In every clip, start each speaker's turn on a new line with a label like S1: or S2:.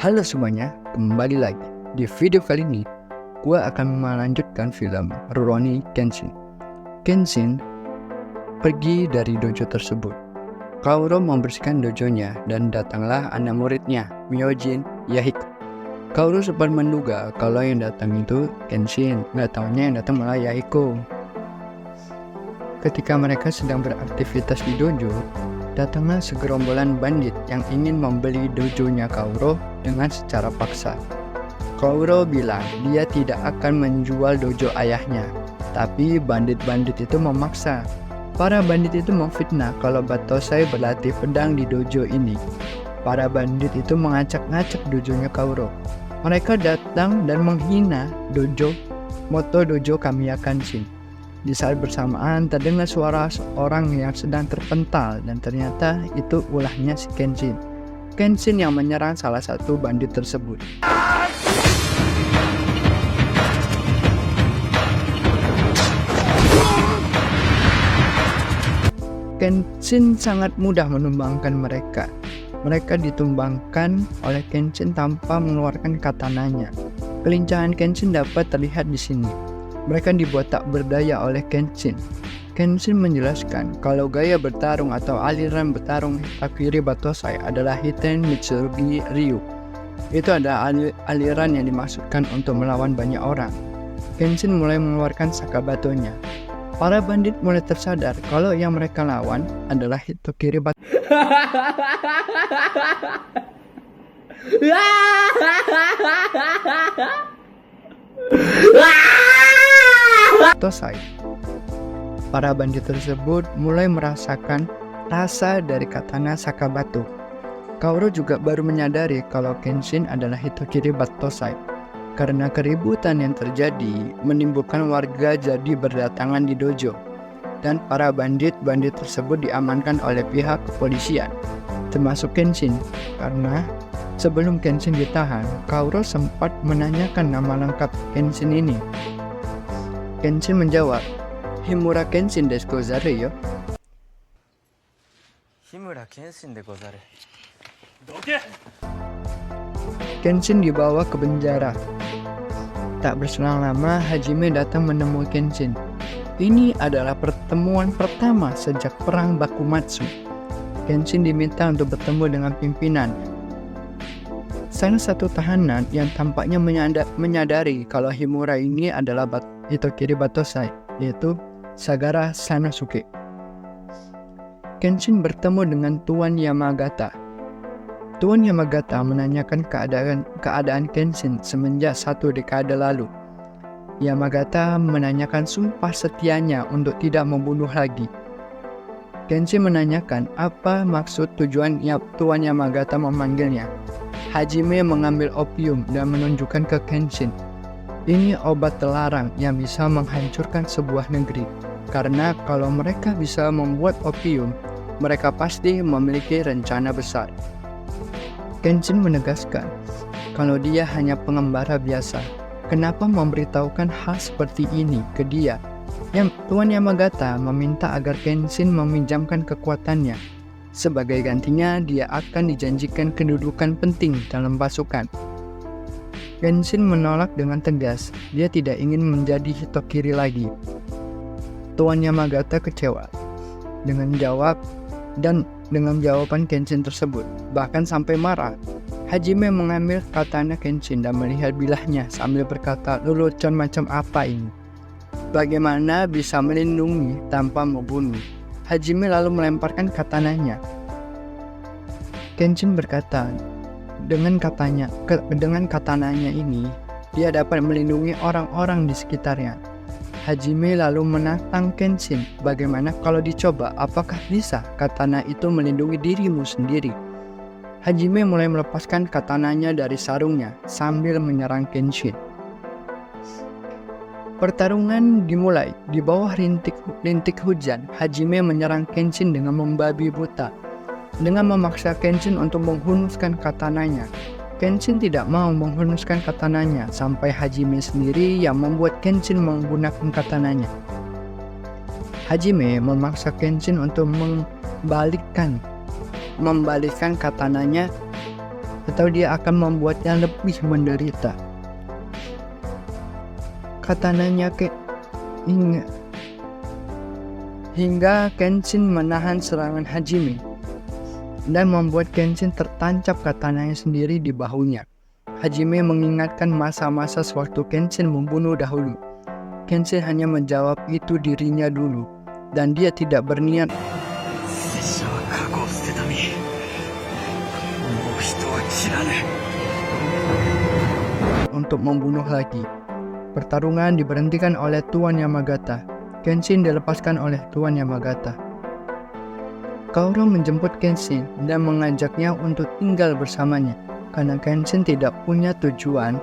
S1: Halo semuanya, kembali lagi. Di video kali ini, gue akan melanjutkan film Rurouni Kenshin. Kenshin pergi dari dojo tersebut. Kaoru membersihkan dojonya dan datanglah anak muridnya, Myojin Yahiko. Kaoru sempat menduga kalau yang datang itu Kenshin, nggak taunya yang datang malah Yahiko. Ketika mereka sedang beraktivitas di dojo, datanglah segerombolan bandit yang ingin membeli dojonya Kaoru dengan secara paksa. Kaoru bilang dia tidak akan menjual dojo ayahnya, tapi bandit-bandit itu memaksa. Para bandit itu memfitnah kalau Battosai berlatih pedang di dojo ini. Para bandit itu mengacak-ngacak dojonya Kaoru. Mereka datang dan menghina moto dojo Kamiya Kenshin. Di saat bersamaan terdengar suara seorang yang sedang terpental dan ternyata itu ulahnya si Kenshin. Kenshin yang menyerang salah satu bandit tersebut. Kenshin sangat mudah menumbangkan mereka. Mereka ditumbangkan oleh Kenshin tanpa mengeluarkan katananya. Kelincahan Kenshin dapat terlihat di sini. Mereka dibuat tak berdaya oleh Kenshin. Kenshin menjelaskan kalau gaya bertarung atau aliran bertarung Hitakiri Battosai adalah Hiten Mitsurugi Ryu. Itu adalah aliran yang dimaksudkan untuk melawan banyak orang. Kenshin mulai mengeluarkan sakabatonya. Para bandit mulai tersadar kalau yang mereka lawan adalah Hitakiri Battosai. Para bandit tersebut mulai merasakan rasa dari katana Sakabato. Kaoru juga baru menyadari kalau Kenshin adalah Hitakiri Battosai. Karena keributan yang terjadi menimbulkan warga jadi berdatangan di dojo. Dan para bandit-bandit tersebut diamankan oleh pihak kepolisian, termasuk Kenshin. Karena sebelum Kenshin ditahan, Kaoru sempat menanyakan nama lengkap Kenshin ini. Kenshin menjawab, Himura Kenshin desu gozaru yo.
S2: Himura Kenshin de gozaru.
S1: Kenshin dibawa ke penjara. Tak berselang lama, Hajime datang menemui Kenshin. Ini adalah pertemuan pertama sejak perang Bakumatsu. Kenshin diminta untuk bertemu dengan pimpinan. Salah satu tahanan yang tampaknya menyadari kalau Himura ini adalah Hitakiri Battosai, yaitu Sagara Sanosuke. Kenshin bertemu dengan Tuan Yamagata. Tuan Yamagata menanyakan keadaan Kenshin semenjak 1 dekade lalu. Yamagata menanyakan sumpah setianya untuk tidak membunuh lagi. Kenshin menanyakan apa maksud tujuan Tuan Yamagata memanggilnya. Hajime mengambil opium dan menunjukkan ke Kenshin. Ini obat terlarang yang bisa menghancurkan sebuah negeri. Karena kalau mereka bisa membuat opium, mereka pasti memiliki rencana besar. Kenshin menegaskan kalau dia hanya pengembara biasa. Kenapa memberitahukan hal seperti ini ke dia? Tuan Yamagata meminta agar Kenshin meminjamkan kekuatannya. Sebagai gantinya, dia akan dijanjikan kedudukan penting dalam pasukan. Kenshin menolak dengan tegas. Dia tidak ingin menjadi Hitakiri lagi. Tuan Yamagata kecewa dengan jawaban Kenshin tersebut, bahkan sampai marah. Hajime mengambil katana Kenshin dan melihat bilahnya sambil berkata, lelucon macam apa ini? Bagaimana bisa melindungi tanpa membunuh? Hajime lalu melemparkan katananya. Kenshin berkata, dengan katananya ini, dia dapat melindungi orang-orang di sekitarnya. Hajime lalu menantang Kenshin, bagaimana kalau dicoba, apakah bisa katana itu melindungi dirimu sendiri? Hajime mulai melepaskan katananya dari sarungnya sambil menyerang Kenshin. Pertarungan dimulai di bawah rintik hujan. Hajime menyerang Kenshin dengan membabi buta, dengan memaksa Kenshin untuk menghunuskan katananya. Kenshin tidak mau menghunuskan katananya sampai Hajime sendiri yang membuat Kenshin menggunakan katananya. Hajime memaksa Kenshin untuk membalikkan katananya atau dia akan membuatnya lebih menderita. Katananya hingga Kenshin menahan serangan Hajime dan membuat Kenshin tertancap katananya sendiri di bahunya. Hajime mengingatkan masa-masa sewaktu Kenshin membunuh dahulu. Kenshin hanya menjawab itu dirinya dulu, dan dia tidak berniat untuk membunuh lagi. Pertarungan diberhentikan oleh Tuan Yamagata. Kenshin dilepaskan oleh Tuan Yamagata. Kaoru menjemput Kenshin dan mengajaknya untuk tinggal bersamanya karena Kenshin tidak punya tujuan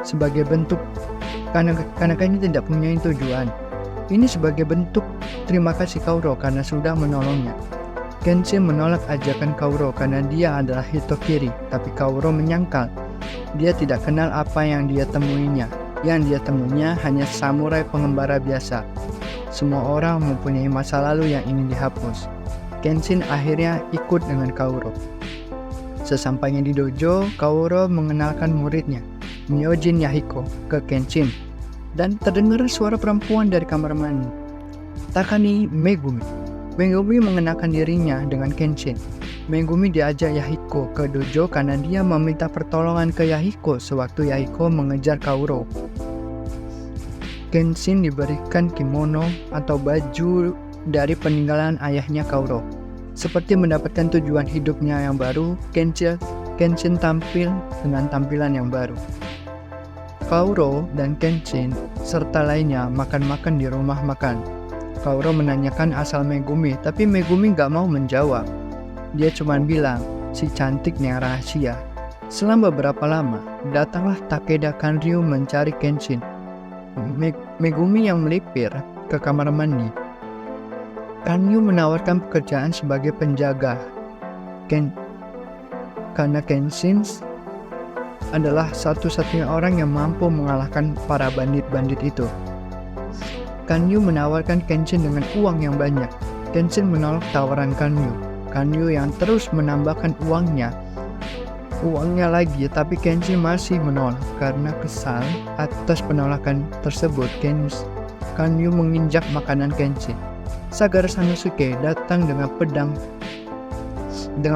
S1: sebagai bentuk karena Kenshin tidak punya tujuan. Ini sebagai bentuk terima kasih Kaoru karena sudah menolongnya. Kenshin menolak ajakan Kaoru karena dia adalah Hitokiri, tapi Kaoru menyangkal. Dia tidak kenal apa yang dia temuinya. Yang dia temuinya hanya samurai pengembara biasa. Semua orang mempunyai masa lalu yang ingin dihapus. Kenshin akhirnya ikut dengan Kaoru. Sesampainya di dojo, Kaoru mengenalkan muridnya, Myojin Yahiko, ke Kenshin. Dan terdengar suara perempuan dari kamar mandi. Takani Megumi. Megumi mengenalkan dirinya dengan Kenshin. Megumi diajak Yahiko ke dojo karena dia meminta pertolongan ke Yahiko sewaktu Yahiko mengejar Kaoru. Kenshin diberikan kimono atau baju dari peninggalan ayahnya Kaoru. Seperti mendapatkan tujuan hidupnya yang baru, Kenshin tampil dengan tampilan yang baru. Kaoru dan Kenshin serta lainnya makan-makan di rumah makan. Kaoru menanyakan asal Megumi, tapi Megumi gak mau menjawab. Dia cuma bilang, si cantik yang rahasia. Selang beberapa lama, datanglah Takeda Kanryu mencari Kenshin. Megumi yang melipir ke kamar mandi. Kanryu menawarkan pekerjaan sebagai penjaga. Karena Kenshin adalah satu-satunya orang yang mampu mengalahkan para bandit-bandit itu. Kanryu menawarkan Kenshin dengan uang yang banyak. Kenshin menolak tawaran Kanryu. Kanryu yang terus menambahkan uangnya lagi, tapi Kenshin masih menolak. Karena kesal atas penolakan tersebut, Kanryu menginjak makanan Kenshin. Sagara Sanosuke datang dengan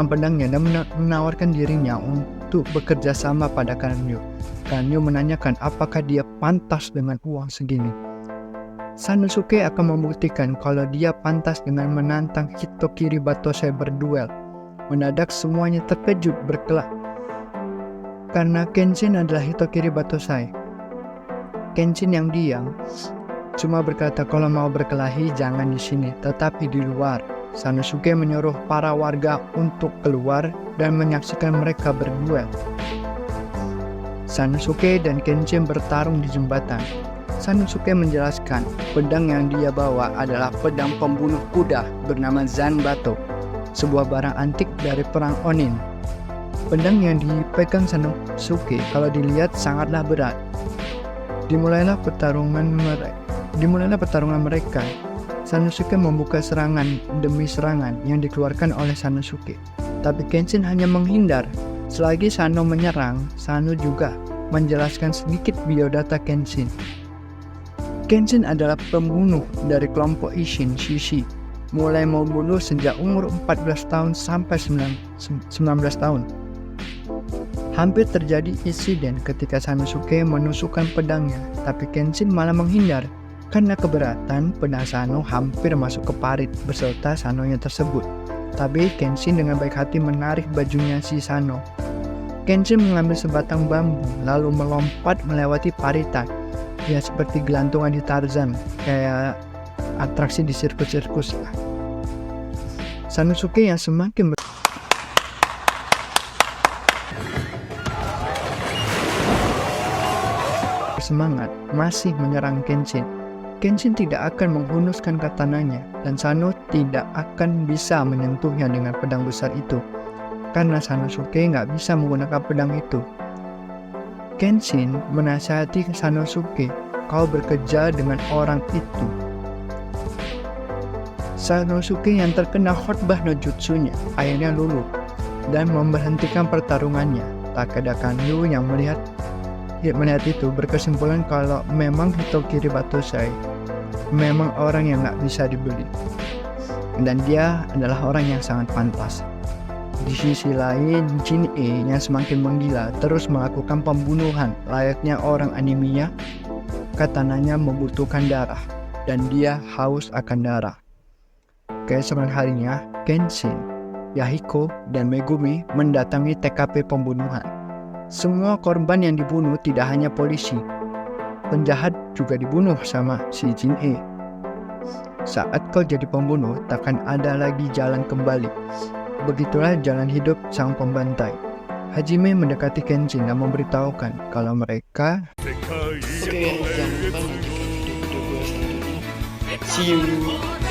S1: pedangnya dan menawarkan dirinya untuk bekerja sama pada Kanryu. Kanryu menanyakan apakah dia pantas dengan uang segini. Sanosuke akan membuktikan kalau dia pantas dengan menantang Hitokiri Batosai berduel. Mendadak semuanya terkejut berkelak karena Kenshin adalah Hitokiri Batosai. Kenshin yang diam cuma berkata kalau mau berkelahi jangan di sini, tetapi di luar. Sanosuke menyuruh para warga untuk keluar dan menyaksikan mereka berduel. Sanosuke dan Kenshin bertarung di jembatan. Sanosuke menjelaskan pedang yang dia bawa adalah pedang pembunuh kuda bernama Zanbato, sebuah barang antik dari perang Onin. Pedang yang dipegang Sanosuke kalau dilihat sangatlah berat. Dimulailah pertarungan mereka. Sanosuke membuka serangan demi serangan yang dikeluarkan oleh Sanosuke. Tapi Kenshin hanya menghindar. Selagi Sano menyerang, Sano juga menjelaskan sedikit biodata Kenshin. Kenshin adalah pembunuh dari kelompok Isshin Shishi. Mulai membunuh sejak umur 14 tahun sampai 19 tahun. Hampir terjadi insiden ketika Sanosuke menusukkan pedangnya, tapi Kenshin malah menghindar. Karena keberatan, pedang Sano hampir masuk ke parit beserta Sanonya tersebut. Tapi Kenshin dengan baik hati menarik bajunya si Sano. Kenshin mengambil sebatang bambu lalu melompat melewati paritan. Ya seperti gelantungan di Tarzan, kayak atraksi di sirkus-sirkus lah. Sanosuke yang semakin bersemangat masih menyerang Kenshin. Kenshin tidak akan menghunuskan katananya dan Sano tidak akan bisa menyentuhnya dengan pedang besar itu karena Sanosuke nggak bisa menggunakan pedang itu. Kenshin menasihati Sanosuke, kau bekerja dengan orang itu. Sanosuke yang terkena khotbah no jutsunya akhirnya luluh. dan memberhentikan pertarungannya. Takeda Kanyu yang melihat itu berkesimpulan kalau memang Hitokiri Batosai memang orang yang gak bisa dibeli, dan dia adalah orang yang sangat pantas. Di sisi lain, Jin-e yang semakin menggila terus melakukan pembunuhan layaknya orang animinya. Katananya membutuhkan darah, dan dia haus akan darah. Keesokan harinya, Kenshin, Yahiko, dan Megumi mendatangi TKP pembunuhan. Semua korban yang dibunuh tidak hanya polisi. Penjahat juga dibunuh sama si Jin-e. Saat kau jadi pembunuh, takkan ada lagi jalan kembali. Begitulah jalan hidup sang pembantai. Hajime mendekati Kenshin dan memberitahukan kalau mereka
S3: Oke, jangan lupa nantikan video-video gue selanjutnya. See you.